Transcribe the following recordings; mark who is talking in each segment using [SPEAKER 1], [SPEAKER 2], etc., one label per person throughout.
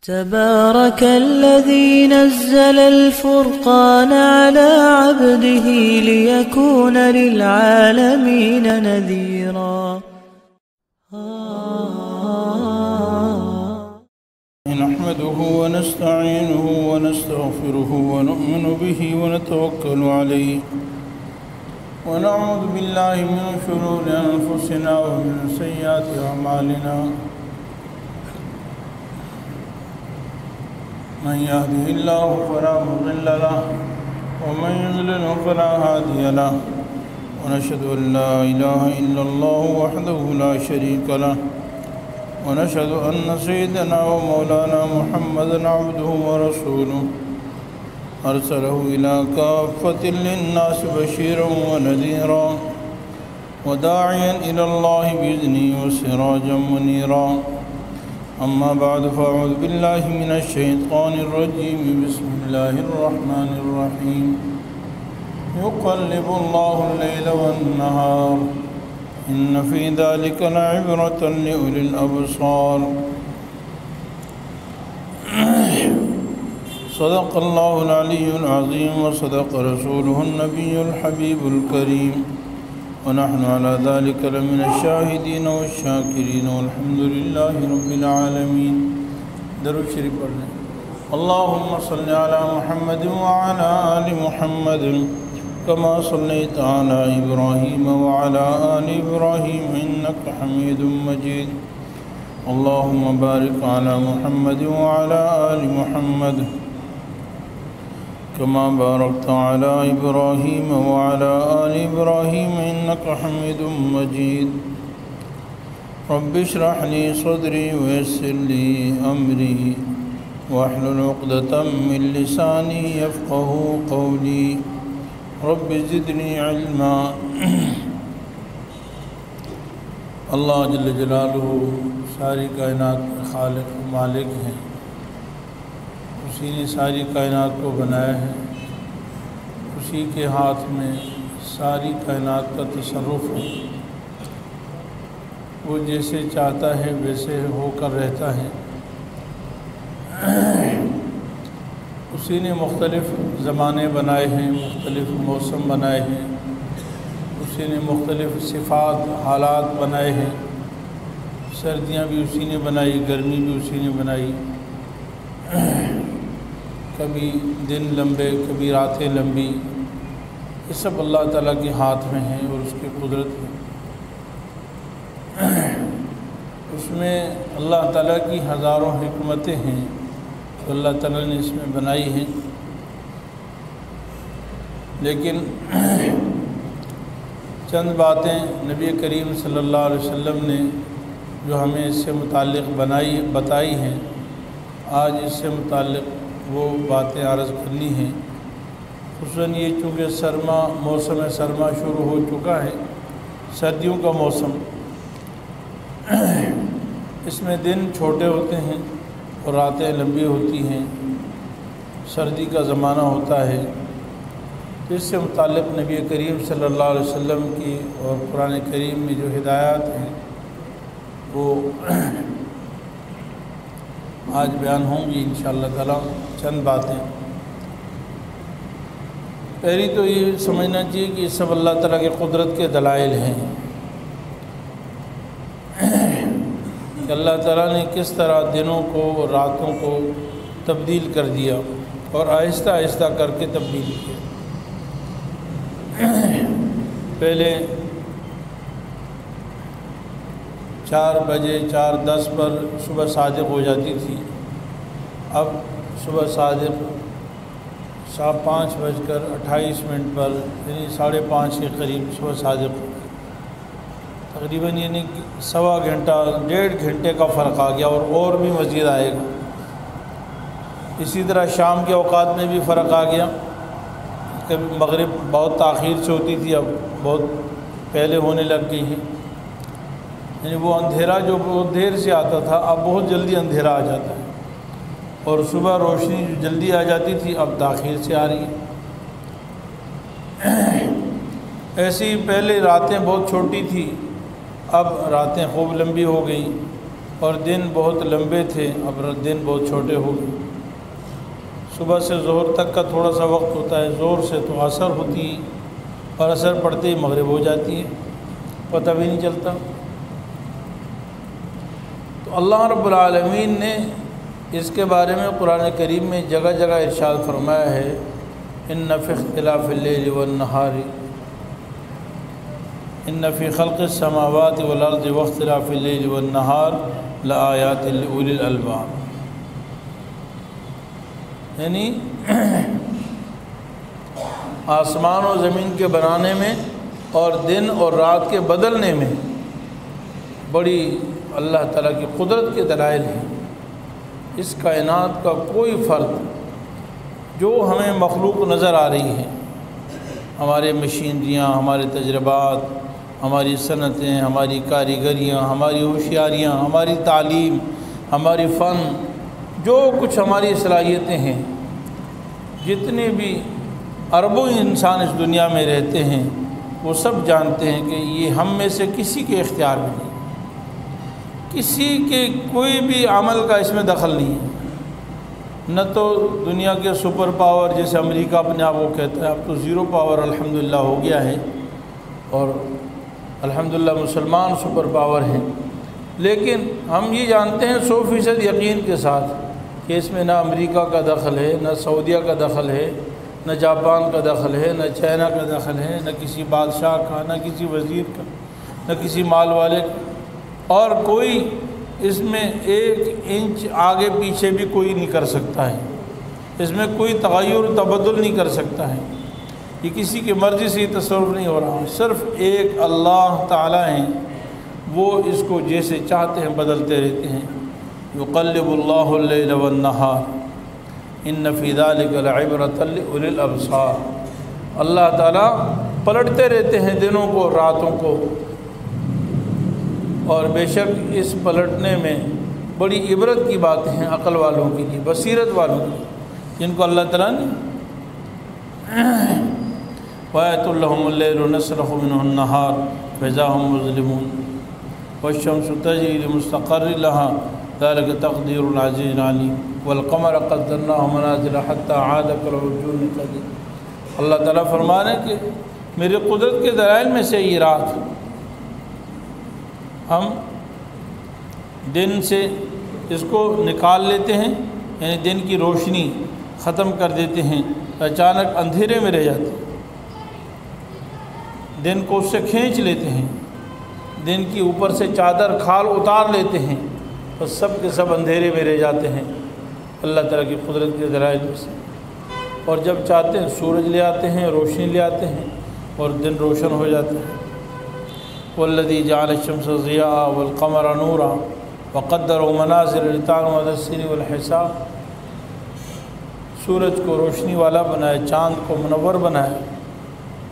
[SPEAKER 1] تبارك الذي نزل الفرقان على عبده ليكون للعالمين نذيرا.
[SPEAKER 2] نحمده ونستعينه ونستغفره ونؤمن به ونتوكل عليه ونعوذ بالله من شرور أنفسنا ومن سيئات أعمالنا. من يهده الله فلا مضل له ومن يضلل فلا هادي له ونشهد أن لا إله إلا الله وحده لا شريك له ونشهد أن سيدنا ومولانا محمدًا عبده ورسوله أرسله إلى كافة للناس بشيرا ونذيرا وداعيا إلى الله بإذنه وسراجا منيرا. أما بعد فأعوذ بالله من الشيطان الرجيم. بسم الله الرحمن الرحيم. يقلب الله الليل والنهار إن في ذلك لعبرة لأولي الأبصار. صدق الله العلي العظيم وصدق رسوله النبي الحبيب الكريم ونحن على ذلك لمن الشاهدين والشاكرين والحمد لله رب العالمين. درود شریف پڑھ لیں. اللهم صل على محمد وعلى آل محمد كما صليت على إبراهيم وعلى آل إبراهيم إنك حميد مجيد. اللهم بارك على محمد وعلى آل محمد كما باركت على إبراهيم وعلى آل إبراهيم إنك حميد مجيد. رب اشرح لي صدري ويسر لي أمري واحلل عقدة من لساني يفقهوا قولي. رب زدنی علما. اللہ جل جلالہ ساری کائنات کے خالق و مالک ہیں. اسی نے ساری کائنات کو بنایا ہے. اسی کے ہاتھ میں ساری کائنات کا تصرف ہے. وہ جیسے چاہتا ہے ویسے ہو کر رہتا ہے. اسی نے مختلف زمانے بنائے ہیں، مختلف موسم بنائے ہیں. اسی نے مختلف صفات حالات بنائے ہیں. سردیاں بھی اسی نے بنائی، گرمی بھی اسی نے بنائی. کبھی دن لمبے کبھی راتیں لمبی. یہ سب اللہ تعالیٰ کے ہاتھ میں ہیں اور اس کی قدرت ہے. اس میں اللہ تعالیٰ کی ہزاروں حکمتیں ہیں تو اللہ تعالیٰ نے اس میں بنائی ہیں. لیکن چند باتیں نبی کریم صلی اللہ علیہ وسلم نے جو ہمیں اس سے متعلق بتائی ہیں، آج اس سے متعلق وہ باتیں عرض کرنی ہیں. خصوصاً یہ چونکہ موسم سرما شروع ہو چکا ہے، سردیوں کا موسم. اس میں دن چھوٹے ہوتے ہیں اور راتیں لمبی ہوتی ہیں. سردی کا زمانہ ہوتا ہے. اس سے متعلق نبی کریم صلی اللہ علیہ وسلم کی اور قرآن کریم میں جو ہدایات ہیں وہ آج بیان ہوں گی انشاءاللہ تعالیٰ. چند باتیں. پہلی تو یہ سمجھنا چاہیے کہ یہ سب اللہ تعالیٰ کے قدرت کے دلائل ہیں کہ اللہ تعالیٰ نے کس طرح دنوں کو اور راتوں کو تبدیل کر دیا اور آہستہ آہستہ کر کے تبدیل کیا. پہلے 4 بجے 4:10 پر صبح صادق ہو جاتی تھی. اب صبح صادق 5:28 پر یعنی 5:30 کے قریب صبح صادق تقریباً یعنی سوا گھنٹہ 1.5 گھنٹے کا فرق آ گیا اور بھی مزید آئے گا. اسی طرح شام کے اوقات میں بھی فرق آ گیا. کبھی مغرب بہت تاخیر سے ہوتی تھی، اب بہت پہلے ہونے لگ گئی ہے. یعنی وہ اندھیرا جو بہت دیر سے آتا تھا اب بہت جلدی اندھیرا آ جاتا ہے. اور صبح روشنی جو جلدی آ جاتی تھی اب تاخیر سے آ رہی ہے. ایسی پہلے راتیں بہت چھوٹی تھی، اب راتیں خوب لمبی ہو گئیں. اور دن بہت لمبے تھے، اب دن بہت چھوٹے ہو گئے۔ صبح سے ظہر تک کا تھوڑا سا وقت ہوتا ہے، ظہر سے تو عصر ہوتی ہے اور عصر پڑتے ہی مغرب ہو جاتی ہے، پتہ بھی نہیں چلتا۔ تو اللہ رب العالمین نے اس کے بارے میں قرآن کریم میں جگہ جگہ ارشاد فرمایا ہے، ان فی اختلاف اللیل والنہار ان فی خلق السماوات والارض واختلاف اللیل والنہار لآیات لأولی الالباب، یعنی آسمان و زمین کے بنانے میں اور دن اور رات کے بدلنے میں بڑی اللہ تعالیٰ کی قدرت کے دلائل ہیں۔ اس کائنات کا کوئی فرد جو ہمیں مخلوق نظر آ رہی ہے، ہمارے مشینریاں، ہمارے تجربات، ہماری صنعتیں، ہماری کاریگریاں، ہماری ہوشیاریاں، ہماری تعلیم، ہماری فن، جو کچھ ہماری صلاحیتیں ہیں، جتنے بھی اربوں انسان اس دنیا میں رہتے ہیں، وہ سب جانتے ہیں کہ یہ ہم میں سے کسی کے اختیار میں نہیں، کسی کے کوئی بھی عمل کا اس میں دخل نہیں ہے۔ نہ تو دنیا کے سپر پاور جیسے امریکہ اپنے آپ کو کہتا ہے، اب تو زیرو پاور الحمدللہ ہو گیا ہے اور الحمدللہ مسلمان سپر پاور ہیں، لیکن ہم یہ جانتے ہیں 100% یقین کے ساتھ کہ اس میں نہ امریکہ کا دخل ہے، نہ سعودیہ کا دخل ہے، نہ جاپان کا دخل ہے، نہ چائنا کا دخل ہے، نہ کسی بادشاہ کا، نہ کسی وزیر کا، نہ کسی مال والے کا، اور کوئی اس میں 1 انچ آگے پیچھے بھی کوئی نہیں کر سکتا ہے، اس میں کوئی تغیر و تبدل نہیں کر سکتا ہے، یہ کسی کی مرضی سے تصرف نہیں ہو رہا، صرف ایک اللہ تعالیٰ ہیں، وہ اس کو جیسے چاہتے ہیں بدلتے رہتے ہیں۔ یقلب اللہ اللیل والنہار ان فی ذلک لعبرۃ لأولی الابصار، اللہ تعالیٰ پلٹتے رہتے ہیں دنوں کو راتوں کو، اور بے شک اس پلٹنے میں بڑی عبرت کی باتیں ہیں عقل والوں کے لیے، بصیرت والوں کے لیے، جن کو اللہ تعالیٰ نے وَآیَةٌ لَهُمُ اللَّيْلُ نَسْلَخُ مِنْهُ النَّهَارَ فَإِذَا هُمْ مُظْلِمُونَ وَالشَّمْسُ تَجْرِي لِمُسْتَقَرٍّ لَهَا ذَلِكَ تَقْدِيرُ الْعَزِيزِ الْعَلِيمِ وَالْقَمَرَ قَدَّرْنَاهُ مَنَازِلَ حَتَّى عَادَ كَالْعُرْجُونِ الْقَدِيمِ، اللہ تعالیٰ فرمانے کہ میرے قدرت کے دلائل میں سے یہ رات ہم دن سے اس کو نکال لیتے ہیں، یعنی دن کی روشنی ختم کر دیتے ہیں، اچانک اندھیرے میں رہ جاتے ہیں، دن کو اس سے کھینچ لیتے ہیں، دن کی اوپر سے چادر کھال اتار لیتے ہیں، تو سب کے سب اندھیرے میں رہ جاتے ہیں اللہ تعالیٰ کی قدرت کے دلائل میں سے، اور جب چاہتے ہیں سورج لے آتے ہیں، روشنی لے آتے ہیں اور دن روشن ہو جاتا ہے۔ والذی جعل الشمس ضیاء والقمر نورا وقدرہ منازل لتعلموا عدد السنین والحساب، سورج کو روشنی والا بنائے، چاند کو منور بنائے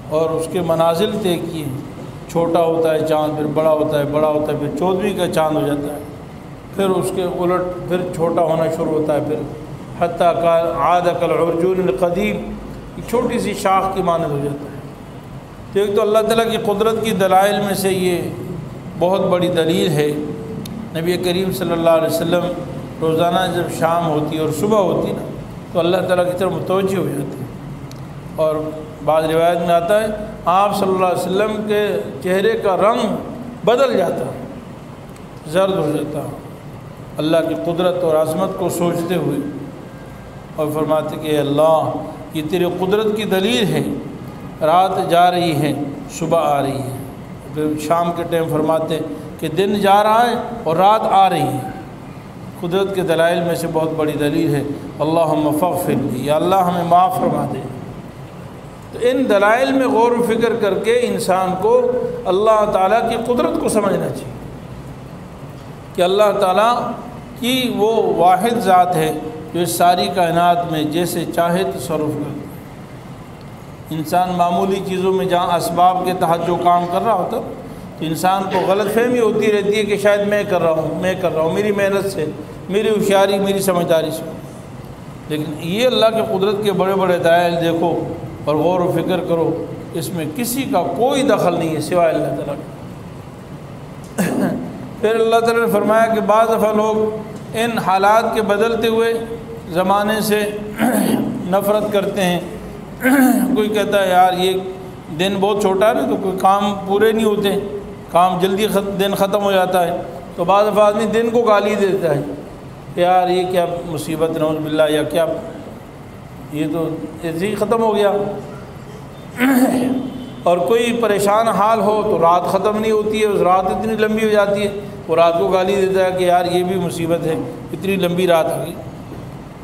[SPEAKER 2] اور اس کے منازل طے کیے، چھوٹا ہوتا ہے چاند، پھر بڑا ہوتا ہے، بڑا ہوتا ہے، پھر 14ویں کا چاند ہو جاتا ہے، پھر اس کے الٹ پھر چھوٹا ہونا شروع ہوتا ہے، پھر حتیٰ عاد کالعرجون القدیم، چھوٹی سی شاخ کی مانند ہو جاتا ہے۔ تو ایک تو اللہ تعالیٰ کی قدرت کی دلائل میں سے یہ بہت بڑی دلیل ہے۔ نبی کریم صلی اللہ علیہ وسلم روزانہ جب شام ہوتی اور صبح ہوتی نا تو اللہ تعالیٰ کی طرف متوجہ ہو جاتے ہیں، اور بعض روایت میں آتا ہے آپ صلی اللہ علیہ وسلم کے چہرے کا رنگ بدل جاتا، زرد ہو جاتا اللہ کی قدرت اور عظمت کو سوچتے ہوئے، اور فرماتے کہ اے اللہ یہ تیری قدرت کی دلیل ہے، رات جا رہی ہے صبح آ رہی ہے، پھر شام کے ٹائم فرماتے کہ دن جا رہا ہے اور رات آ رہی ہے، قدرت کے دلائل میں سے بہت بڑی دلیل ہے۔ اللہم فاغفر لی، یا اللہ ہمیں معاف فرما دے۔ تو ان دلائل میں غور و فکر کر کے انسان کو اللہ تعالیٰ کی قدرت کو سمجھنا چاہیے کہ اللہ تعالیٰ کی وہ واحد ذات ہے جو اس ساری کائنات میں جیسے چاہے تصرف کرتا ہے۔ انسان معمولی چیزوں میں جہاں اسباب کے تحت جو کام کر رہا ہوتا تو انسان کو غلط فہمی ہوتی رہتی ہے کہ شاید میں کر رہا ہوں میری محنت سے، میری ہوشیاری، میری سمجھداری سے، لیکن یہ اللہ کے قدرت کے بڑے بڑے دلائل دیکھو اور غور و فکر کرو، اس میں کسی کا کوئی دخل نہیں ہے سوائے اللہ تعالیٰ کا۔ پھر اللہ تعالیٰ نے فرمایا کہ بعض دفعہ لوگ ان حالات کے بدلتے ہوئے زمانے سے نفرت کرتے ہیں۔ کوئی کہتا ہے یار یہ دن بہت چھوٹا ہے نا، تو کوئی کام پورے نہیں ہوتے، کام جلدی دن ختم ہو جاتا ہے، تو بعض دفعہ آدمی دن کو گالی دیتا ہے کہ یار یہ کیا مصیبت نعوذ باللہ، یا کیا یہ تو ایسے ہی ختم ہو گیا۔ اور کوئی پریشان حال ہو تو رات ختم نہیں ہوتی ہے، اس رات اتنی لمبی ہو جاتی ہے، وہ رات کو گالی دیتا ہے کہ یار یہ بھی مصیبت ہے، اتنی لمبی رات ہوگی۔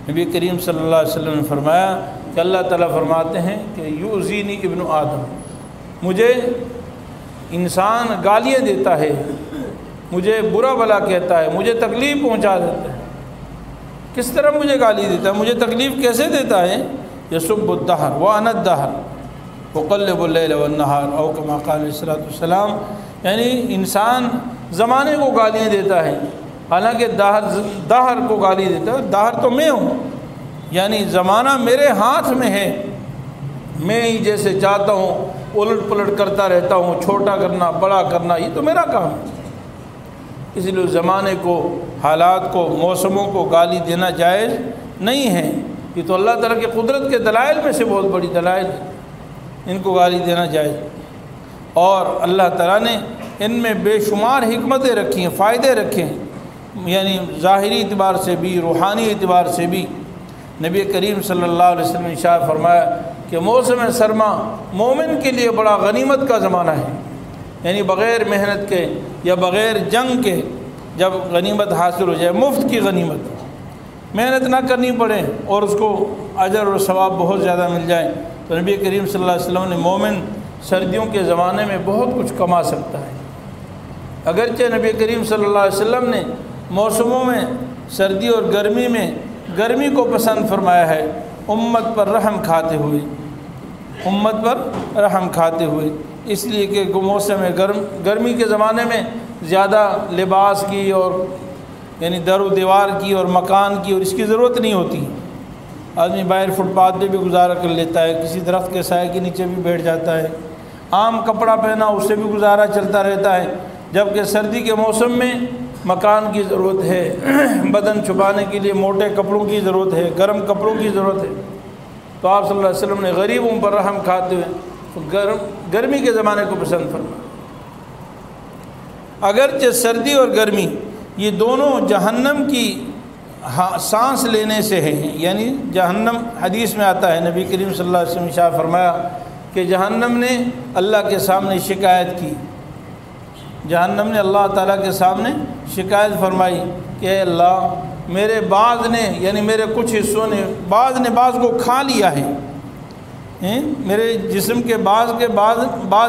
[SPEAKER 2] نبی کریم صلی اللہ علیہ وسلم نے فرمایا کہ اللہ تعالیٰ فرماتے ہیں کہ یؤذینی ابن آدم، مجھے انسان گالیاں دیتا ہے، مجھے برا بھلا کہتا ہے، مجھے تکلیف پہنچا دیتا ہے۔ کس طرح مجھے گالی دیتا ہے، مجھے تکلیف کیسے دیتا ہے؟ یسب الدہر وانا الدہر وقلب اللیل والنہار، او کما قال علیہ الصلوۃ والسلام، یعنی انسان زمانے کو گالیاں دیتا ہے، حالانکہ دہر کو گالی دیتا ہے۔ دہر تو میں ہوں، یعنی زمانہ میرے ہاتھ میں ہے، میں ہی جیسے چاہتا ہوں الٹ پلٹ کرتا رہتا ہوں، چھوٹا کرنا بڑا کرنا یہ تو میرا کام ہے۔ اس لیے زمانے کو، حالات کو، موسموں کو گالی دینا جائز نہیں ہے۔ یہ تو اللہ تعالیٰ کی قدرت کے دلائل میں سے بہت بڑی دلائل ہے، ان کو گالی دینا جائز۔ اور اللہ تعالیٰ نے ان میں بے شمار حکمتیں رکھی ہیں، فائدے رکھے ہیں، یعنی ظاہری اعتبار سے بھی، روحانی اعتبار سے بھی۔ نبی کریم صلی اللہ علیہ وسلم نے ارشاد فرمایا کہ موسم سرما مومن کے لیے بڑا غنیمت کا زمانہ ہے، یعنی بغیر محنت کے یا بغیر جنگ کے جب غنیمت حاصل ہو جائے، مفت کی غنیمت، محنت نہ کرنی پڑے اور اس کو اجر اور ثواب بہت زیادہ مل جائے، تو نبی کریم صلی اللہ علیہ وسلم نے مومن سردیوں کے زمانے میں بہت کچھ کما سکتا ہے۔ اگرچہ نبی کریم صلی اللہ علیہ وسلم نے موسموں میں سردی اور گرمی میں گرمی کو پسند فرمایا ہے، امت پر رحم کھاتے ہوئے، امت پر رحم کھاتے ہوئے، اس لیے کہ موسم گرمی کے زمانے میں زیادہ لباس کی اور یعنی در و دیوار کی اور مکان کی اور اس کی ضرورت نہیں ہوتی۔ آدمی باہر فٹ پاتھ پہ بھی گزارا کر لیتا ہے، کسی درخت کے سائے کے نیچے بھی بیٹھ جاتا ہے، عام کپڑا پہنا اس سے بھی گزارا چلتا رہتا ہے۔ جبکہ سردی کے موسم میں مکان کی ضرورت ہے، بدن چھپانے کے لیے موٹے کپڑوں کی ضرورت ہے، گرم کپڑوں کی ضرورت ہے، تو آپ صلی اللہ علیہ وسلم نے غریبوں پر رحم کھاتے ہوئے گرمی کے زمانے کو پسند فرمایا۔ اگرچہ سردی اور گرمی یہ دونوں جہنم کی سانس لینے سے ہیں، یعنی جہنم، حدیث میں آتا ہے نبی کریم صلی اللہ علیہ وسلم نے ارشاد فرمایا کہ جہنم نے اللہ کے سامنے شکایت کی، جہنم نے اللہ تعالیٰ کے سامنے شکایت فرمائی کہ اے اللہ، میرے بعض نے یعنی میرے کچھ حصوں نے، بعض نے بعض کو کھا لیا ہے، میرے جسم کے بعض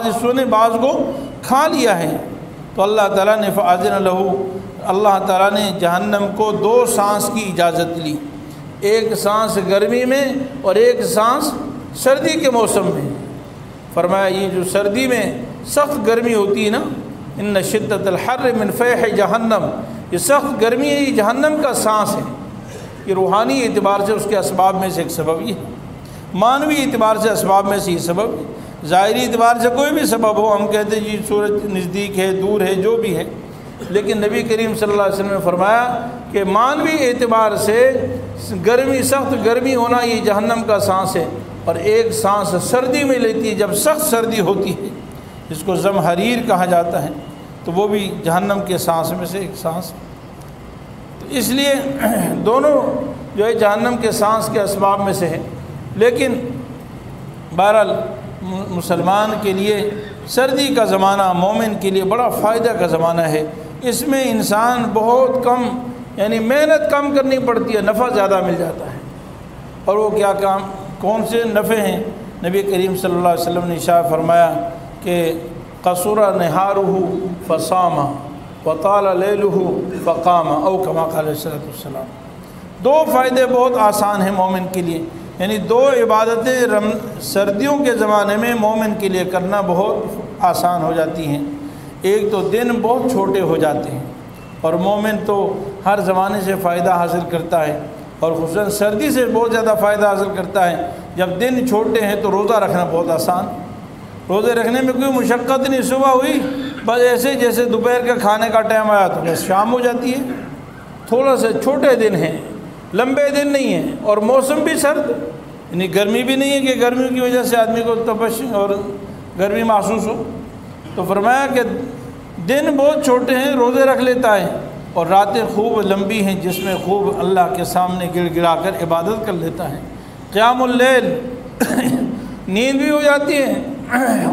[SPEAKER 2] حصوں نے بعض کو کھا لیا ہے۔ تو اللہ تعالیٰ نے فأذن لہ، اللہ تعالیٰ نے جہنم کو 2 سانس کی اجازت لی، ایک سانس گرمی میں اور ایک سانس سردی کے موسم میں۔ فرمایا یہ جو سردی میں سخت گرمی ہوتی ہے نا، ان شدت الحر من فیح جہنم، یہ سخت گرمی ہے، یہ جہنم کا سانس ہے۔ یہ روحانی اعتبار سے اس کے اسباب میں سے ایک سبب یہ ہے، معنوی اعتبار سے اسباب میں سے یہ سبب ہے۔ ظاہری اعتبار سے کوئی بھی سبب ہو، ہم کہتے ہیں جی سورج نزدیک ہے، دور ہے، جو بھی ہے، لیکن نبی کریم صلی اللہ علیہ وسلم نے فرمایا کہ معنوی اعتبار سے گرمی، سخت گرمی ہونا یہ جہنم کا سانس ہے، اور ایک سانس سردی میں لیتی ہے، جب سخت سردی ہوتی ہے جس کو زمہریر کہا جاتا ہے، تو وہ بھی جہنم کے سانس میں سے ایک سانس ہے۔ تو اس لیے دونوں جو ہے جہنم کے سانس کے اسباب میں سے ہے، لیکن بہرحال مسلمان کے لیے سردی کا زمانہ مومن کے لیے بڑا فائدہ کا زمانہ ہے۔ اس میں انسان بہت کم یعنی محنت کم کرنی پڑتی ہے، نفع زیادہ مل جاتا ہے۔ اور وہ کیا کون سے نفع ہیں؟ نبی کریم صلی اللہ علیہ وسلم نے ارشاد فرمایا کہ قصر نہارہ فصام وطال لیلہ فقام، او کما قال علیہ السلام۔ 2 فائدے بہت آسان ہیں مومن کے لیے، یعنی 2 عبادتیں سردیوں کے زمانے میں مومن کے لیے کرنا بہت آسان ہو جاتی ہیں۔ ایک تو دن بہت چھوٹے ہو جاتے ہیں، اور مومن تو ہر زمانے سے فائدہ حاصل کرتا ہے، اور خصوصاً سردی سے بہت زیادہ فائدہ حاصل کرتا ہے۔ جب دن چھوٹے ہیں تو روزہ رکھنا بہت آسان، روزے رکھنے میں کوئی مشقت نہیں، صبح ہوئی بس ایسے جیسے دوپہر کے کھانے کا ٹائم آیا تو بس شام ہو جاتی ہے. تھوڑا سے چھوٹے دن ہیں، لمبے دن نہیں ہیں، اور موسم بھی سرد، یعنی گرمی بھی نہیں ہے کہ گرمی کی وجہ سے آدمی کو تپش اور گرمی محسوس ہو. تو فرمایا کہ دن بہت چھوٹے ہیں، روزے رکھ لیتا ہے، اور راتیں خوب لمبی ہیں جس میں خوب اللہ کے سامنے گڑ گڑا کر عبادت کر لیتا ہے. قیام اللیل نیند بھی ہو جاتی ہے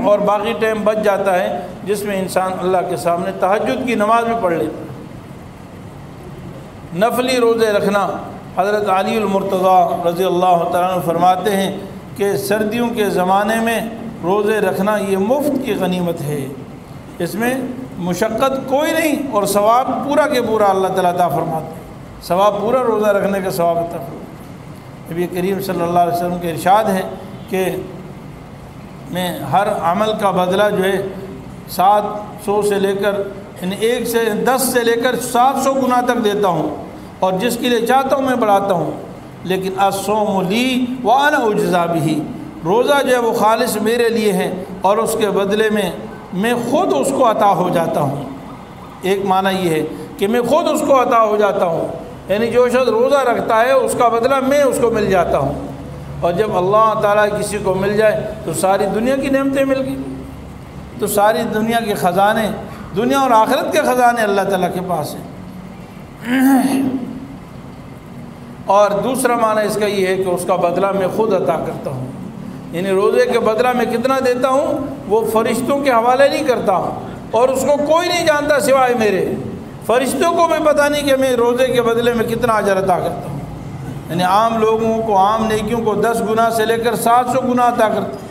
[SPEAKER 2] اور باقی ٹائم بچ جاتا ہے جس میں انسان اللہ کے سامنے تہجد کی نماز بھی پڑھ لیتا ہے. نفلی روزے رکھنا، حضرت علی المرتضیٰ رضی اللہ تعالیٰ عنہ فرماتے ہیں کہ سردیوں کے زمانے میں روزے رکھنا یہ مفت کی غنیمت ہے، اس میں مشقت کوئی نہیں، اور ثواب پورا کے پورا اللہ تعالیٰ عطا فرماتے ہیں. ثواب پورا روزہ رکھنے کا ثواب عطا فرماتے ہیں. نبی کریم صلی اللہ علیہ وسلم کے ارشاد ہے کہ میں ہر عمل کا بدلہ جو ہے 700 سے لے کر یعنی 1 سے 10 سے لے کر 700 گنا تک دیتا ہوں، اور جس کے لیے چاہتا ہوں میں بڑھاتا ہوں. لیکن الصوم لی وانا اجزا بہ، روزہ جو ہے وہ خالص میرے لیے ہے اور اس کے بدلے میں خود اس کو عطا ہو جاتا ہوں. ایک معنی یہ ہے کہ میں خود اس کو عطا ہو جاتا ہوں، یعنی جو شخص روزہ رکھتا ہے اس کا بدلہ میں اس کو مل جاتا ہوں. اور جب اللہ تعالیٰ کسی کو مل جائے تو ساری دنیا کی نعمتیں مل گئی. تو ساری دنیا کے خزانے، دنیا اور آخرت کے خزانے اللہ تعالیٰ کے پاس ہیں. اور دوسرا معنی اس کا یہ ہے کہ اس کا بدلہ میں خود عطا کرتا ہوں، یعنی روزے کے بدلہ میں کتنا دیتا ہوں وہ فرشتوں کے حوالے نہیں کرتا ہوں، اور اس کو کوئی نہیں جانتا سوائے میرے. فرشتوں کو بھی پتہ نہیں کہ میں روزے کے بدلے میں کتنا اجر عطا کرتا ہوں. یعنی عام لوگوں کو، عام نیکیوں کو 10 گنا سے لے کر 700 گنا عطا کرتا ہوں،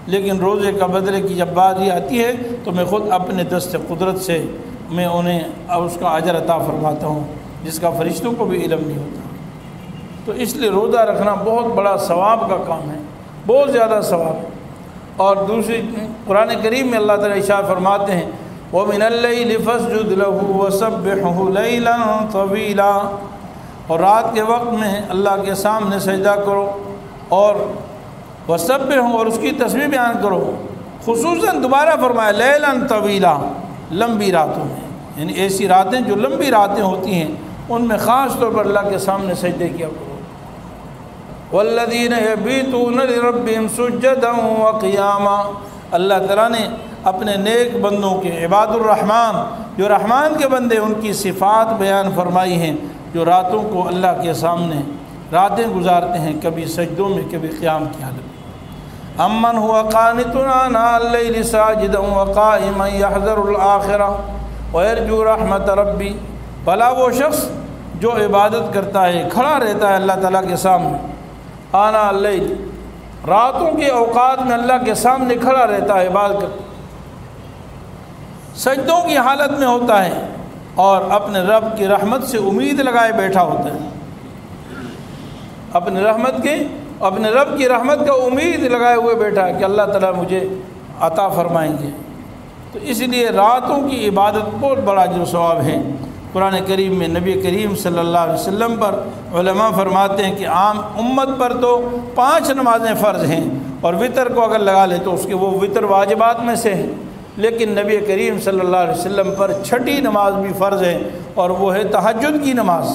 [SPEAKER 2] لیکن روزے کا بدلے کی جب بات یہ آتی ہے تو میں خود اپنے دست قدرت سے میں انہیں اس کا اجر عطا فرماتا ہوں جس کا فرشتوں کو بھی علم نہیں ہوتا. تو اس لیے روزہ رکھنا بہت بڑا ثواب کا کام ہے، بہت زیادہ ثواب ہے. اور دوسری قرآن کریم میں اللہ تعالیٰ ارشاد فرماتے ہیں وَمِنَ اللَّيْلِ فَاسْجُدْ لَهُ وَسَبِّحْهُ لَيْلًا طَوِيلًا، اور رات کے وقت میں اللہ کے سامنے سجدہ کرو اور وَسَبِّحْهُ اور اس کی تسبیح بیان کرو. خصوصاً دوبارہ فرمایا لیلاً طویلا، لمبی راتوں میں، یعنی ایسی راتیں جو لمبی راتیں ہوتی ہیں ان میں خاص طور پر اللہ کے سامنے سجدے کیا کرو. وَالَّذِينَ يَبِيتُونَ لِرَبِّهِمْ سُجَّدًا وَقِيَامًا، اللہ تعالیٰ نے اپنے نیک بندوں کے، عباد الرحمن جو رحمان کے بندے، ان کی صفات بیان فرمائی ہیں جو راتوں کو اللہ کے سامنے راتیں گزارتے ہیں، کبھی سجدوں میں کبھی قیام کی حالت میں. امن هو قانت آناء الليل ساجدا وقائما يحذر الآخرة ويرجو رحمت ربی، بھلا وہ شخص جو عبادت کرتا ہے، کھڑا رہتا ہے اللہ تعالیٰ کے سامنے آناء اللیل، راتوں کے اوقات میں اللہ کے سامنے کھڑا رہتا ہے، عبادت کرتا ہے، سجدوں کی حالت میں ہوتا ہے اور اپنے رب کی رحمت سے امید لگائے بیٹھا ہوتا ہے، اپنے رب کی رحمت کا امید لگائے ہوئے بیٹھا ہے کہ اللہ تعالیٰ مجھے عطا فرمائیں گے. تو اس لیے راتوں کی عبادت بہت بڑا جو ثواب ہے. قرآن کریم میں نبی کریم صلی اللہ علیہ وسلم پر علماء فرماتے ہیں کہ عام امت پر تو 5 نمازیں فرض ہیں، اور وطر کو اگر لگا لے تو اس کے وہ وطر واجبات میں سے ہیں، لیکن نبی کریم صلی اللہ علیہ وسلم پر 6ٹھی نماز بھی فرض ہے، اور وہ ہے تہجد کی نماز.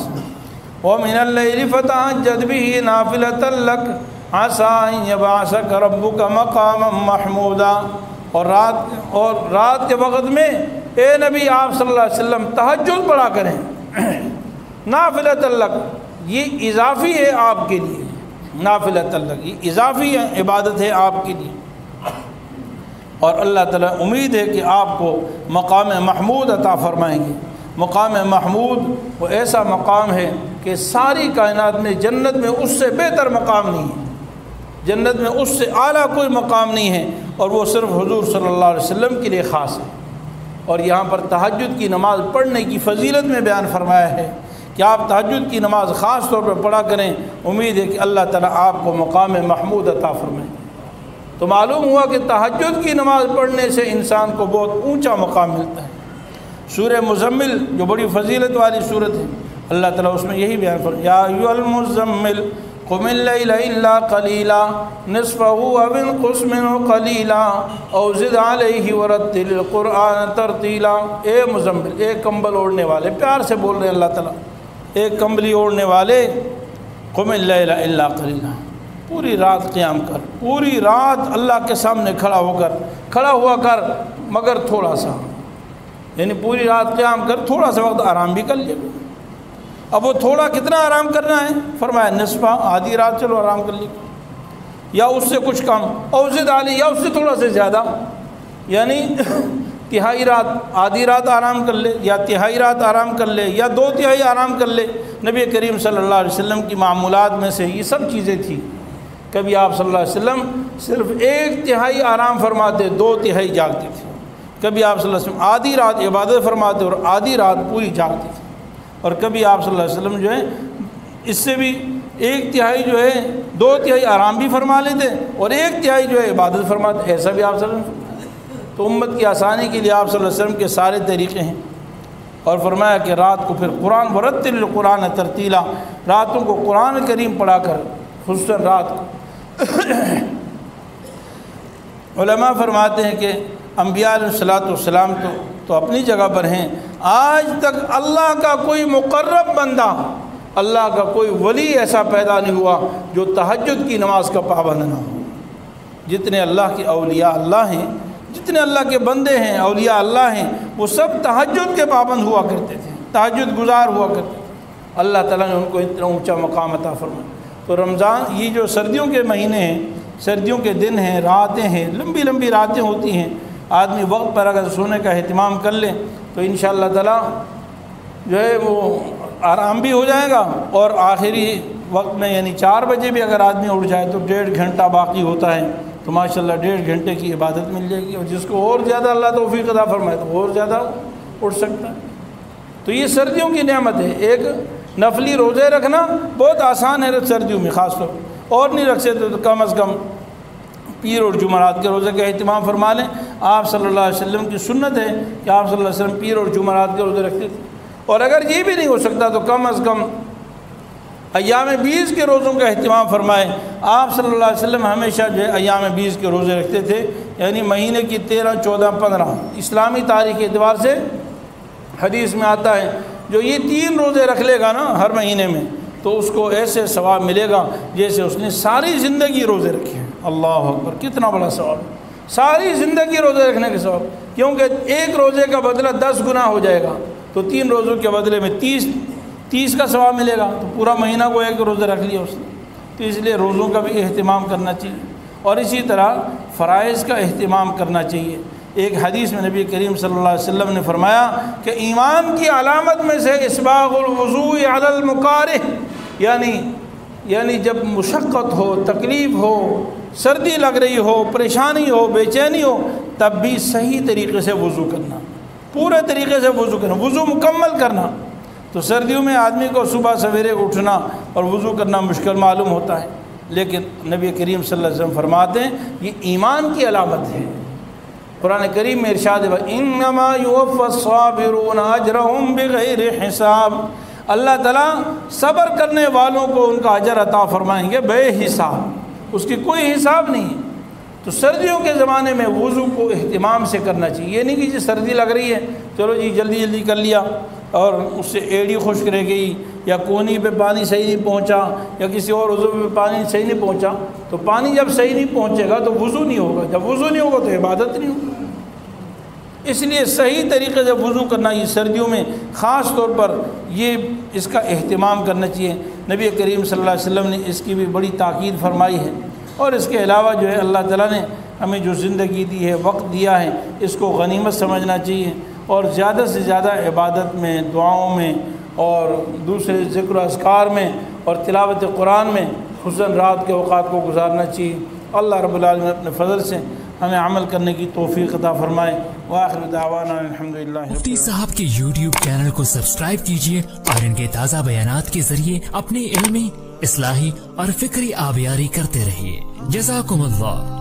[SPEAKER 2] وَمِنَ اللَّيْلِ فَتَهَجَّدْ بِهِ نَافِلَةً لَكَ عَسَىٰ أَن يَبْعَثَكَ رَبُّكَ مَقَامًا مَحْمُودًا، اور رات کے وقت میں اے نبی آپ صلی اللہ علیہ وسلم تہجد پڑھا کریں. نَافِلَةً لَكَ یہ اضافی ہے آپ کے لیے، نَافِلَةً لَكَ یہ اضافی عبادت ہے آپ کے لیے، اور اللہ تعالیٰ امید ہے کہ آپ کو مقام محمود عطا فرمائیں گے. مقام محمود وہ ایسا مقام ہے کہ ساری کائنات میں جنت میں اس سے بہتر مقام نہیں ہے، جنت میں اس سے اعلیٰ کوئی مقام نہیں ہے، اور وہ صرف حضور صلی اللہ علیہ وسلم کے لیے خاص ہے. اور یہاں پر تہجد کی نماز پڑھنے کی فضیلت میں بیان فرمایا ہے کہ آپ تہجد کی نماز خاص طور پر پڑھا کریں، امید ہے کہ اللہ تعالیٰ آپ کو مقام محمود عطا فرمائیں. تو معلوم ہوا کہ تہجد کی نماز پڑھنے سے انسان کو بہت اونچا مقام ملتا ہے. سورہ مزمل جو بڑی فضیلت والی سورت ہے، اللہ تعالیٰ اس میں یہی بیان فرمایا یا ایھا المزمل قم اللیل الا قلیلا نصفہ او انقص منہ قلیلا او زد علیہ ورتل القرآن ترتیلا۔ اے مزمل، اے کمبل اوڑھنے والے، پیار سے بول رہے اللہ تعالیٰ، اے کمبلی اوڑھنے والے، قم اللیل الا قلیلا، پوری رات قیام کر، پوری رات اللہ کے سامنے کھڑا ہوا کر مگر تھوڑا سا، یعنی پوری رات قیام کر، تھوڑا سا وقت آرام بھی کر لے۔ اب وہ تھوڑا کتنا آرام کرنا ہے؟ فرمایا نصفہ، آدھی رات چلو آرام کر لی، یا اس سے کچھ کم، اور زد علی، یا اس سے تھوڑا سے زیادہ، یعنی تہائی رات، آدھی رات آرام کر لے، یا تہائی رات آرام کر لے، یا 2/3 آرام کر لے۔ نبی کریم صلی اللہ علیہ وسلم کی معمولات میں سے یہ سب چیزیں تھیں۔ کبھی آپ صلی اللہ علیہ وسلم صرف 1/3 آرام فرماتے، 2/3 جاگتے تھے۔ کبھی آپ صلی اللہ علیہ وسلم آدھی رات عبادت فرماتے اور آدھی رات پوری جاگتے تھے۔ اور کبھی آپ صلی اللہ علیہ وسلم جو ہے اس سے بھی 1/3 جو ہے 2/3 آرام بھی فرما لیتے اور 1/3 جو ہے عبادت فرماتے، ایسا بھی آپ صلی اللہ علیہ وسلم۔ تو امت کی آسانی کے لیے آپ صلی اللہ علیہ وسلم کے سارے طریقے ہیں۔ اور فرمایا کہ رات کو پھر قرآن ورتل القرآن ترتیلا، راتوں کو قرآن کریم پڑھا کر، خصوصاً رات کو۔ علماء فرماتے ہیں کہ انبیاء علیہ السلام تو اپنی جگہ پر ہیں، آج تک اللہ کا کوئی مقرب بندہ، اللہ کا کوئی ولی ایسا پیدا نہیں ہوا جو تہجد کی نماز کا پابند نہ ہو۔ جتنے اللہ کے اولیاء اللہ ہیں، جتنے اللہ کے بندے ہیں، اولیاء اللہ ہیں، وہ سب تہجد کے پابند ہوا کرتے تھے، تہجد گزار ہوا کرتے تھے۔ اللہ تعالیٰ نے ان کو اتنا اونچا مقام عطا فرمایا۔ تو رمضان، یہ جو سردیوں کے مہینے ہیں، سردیوں کے دن ہیں، راتیں ہیں، لمبی لمبی راتیں ہوتی ہیں، آدمی وقت پر اگر سونے کا اہتمام کر لے تو انشاءاللہ تعالیٰ جو ہے وہ آرام بھی ہو جائے گا، اور آخری وقت میں یعنی 4 بجے بھی اگر آدمی اٹھ جائے تو 1.5 گھنٹہ باقی ہوتا ہے، تو ماشاءاللہ 1.5 گھنٹے کی عبادت مل جائے گی، اور جس کو اور زیادہ اللہ توفیق عطا فرمائے تو اور زیادہ اٹھ سکتا ہے۔ تو یہ سردیوں کی نعمت ہے۔ ایک نفلی روزے رکھنا بہت آسان ہے سردیوں میں، خاص طور اور نہیں رکھ سکتے تو کم از کم پیر اور جمعرات کے روزے کا اہتمام فرما لیں۔ آپ صلی اللہ علیہ وسلم کی سنت ہے کہ آپ صلی اللہ علیہ وسلم پیر اور جمعرات کے روزے رکھتے تھے، اور اگر یہ بھی نہیں ہو سکتا تو کم از کم ایام 20 کے روزوں کا اہتمام فرمائیں۔ آپ صلی اللہ علیہ وسلم ہمیشہ جو ہے ایام 20 کے روزے رکھتے تھے، یعنی مہینے کی 13، 14، 15 اسلامی تاریخ کے اعتبار سے حدیث میں آتا ہے جو یہ 3 روزے رکھ لے گا نا ہر مہینے میں تو اس کو ایسے ثواب ملے گا جیسے اس نے ساری زندگی روزے رکھے ہیں۔ اللہ اکبر، کتنا بڑا ثواب، ساری زندگی روزے رکھنے کے ثواب، کیونکہ ایک روزے کا بدلہ 10 گنا ہو جائے گا، تو 3 روزوں کے بدلے میں 30 کا ثواب ملے گا، تو پورا مہینہ کو ایک روزہ رکھ لیا اس نے۔ تو اس لیے روزوں کا بھی اہتمام کرنا چاہیے، اور اسی طرح فرائض کا اہتمام کرنا چاہیے۔ ایک حدیث میں نبی کریم صلی اللہ علیہ وسلم نے فرمایا کہ ایمان کی علامت میں سے اسباغ الوضوء علی المکارہ، یعنی جب مشقت ہو، تکلیف ہو، سردی لگ رہی ہو، پریشانی ہو، بے چینی ہو، تب بھی صحیح طریقے سے وضو کرنا، پورے طریقے سے وضو کرنا، وضو مکمل کرنا۔ تو سردیوں میں آدمی کو صبح سویرے اٹھنا اور وضو کرنا مشکل معلوم ہوتا ہے، لیکن نبی کریم صلی اللہ علیہ وسلم فرماتے ہیں یہ ایمان کی علامت ہے۔ قرآن کریم میں ارشاد ہے انما یوفی الصابرون اجرهم بغیر حساب، اللہ تعالیٰ صبر کرنے والوں کو ان کا اجر عطا فرمائیں گے بے حساب، اس کی کوئی حساب نہیں۔ تو سردیوں کے زمانے میں وضو کو اہتمام سے کرنا چاہیے، یہ نہیں کہ جی سردی لگ رہی ہے چلو جی جلدی جلدی کر لیا اور اس سے ایڑی خشک رہ گئی، یا کونی پہ پانی صحیح نہیں پہنچا، یا کسی اور عضو پہ پانی صحیح نہیں پہنچا، تو پانی جب صحیح نہیں پہنچے گا تو وضو نہیں ہوگا، جب وضو نہیں ہوگا تو عبادت نہیں ہوگی۔ اس لیے صحیح طریقے سے وضو کرنا یہ سردیوں میں خاص طور پر یہ اس کا اہتمام کرنا چاہیے۔ نبی کریم صلی اللہ علیہ وسلم نے اس کی بھی بڑی تاکید فرمائی ہے، اور اس کے علاوہ جو ہے اللہ تعالیٰ نے ہمیں جو زندگی دی ہے، وقت دیا ہے، اس کو غنیمت سمجھنا چاہیے، اور زیادہ سے زیادہ عبادت میں، دعاؤں میں، اور دوسرے ذکر و اذکار میں، اور تلاوت قرآن میں خصوصاً رات کے اوقات کو گزارنا چاہیے۔ اللہ رب العالمین اپنے فضل سے ہمیں عمل کرنے کی توفیق عطا فرمائے۔ وآخر دعوانا الحمدللہ۔
[SPEAKER 3] مفتی صاحب کے YouTube چینل کو سبسکرائب کیجئے اور ان کے تازہ بیانات کے ذریعے اپنی علمی، اصلاحی اور فکری آبیاری کرتے رہیے۔ جزاکم اللہ۔